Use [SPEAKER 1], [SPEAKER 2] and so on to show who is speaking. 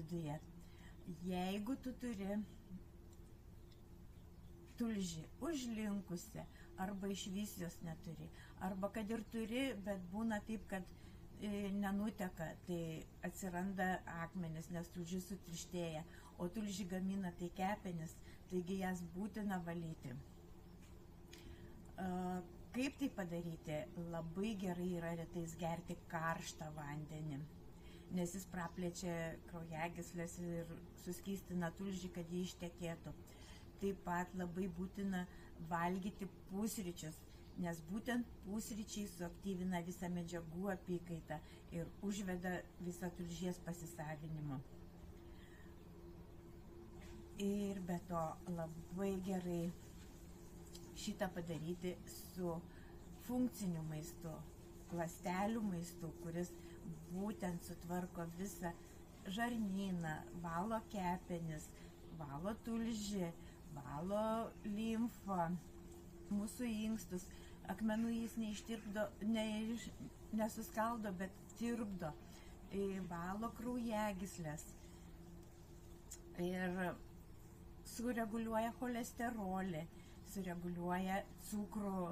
[SPEAKER 1] viduje. Jeigu tu turi tulžį užlinkusi, arba išvis jos neturi, arba kad ir turi, bet būna taip, kad nenuteka, tai atsiranda akmenis, nes tulžis sutirštėja, o tulžį gamina tai kepenis, taigi jas būtina valyti. Kaip tai padaryti? Labai gerai yra rytais gerti karštą vandenį, nes jis praplečia kraujagyslės ir suskystina tulžį, kad jį ištekėtų. Taip pat labai būtina valgyti pusryčius, nes būtent pusryčiai suaktyvina visą medžiagų apykaitą ir užveda visą tulžies pasisavinimą. Ir be to labai gerai šitą padaryti su funkciniu maistu, ląstelių maistu, kuris būtent sutvarko visą žarnyną, valo kepenis, valo tulžį, valo limfą, mūsų inkstus. Akmenų jis neištirpdo, nesuskaldo, bet tirpdo, valo kraujagyslės ir sureguliuoja cholesterolį, sureguliuoja cukrų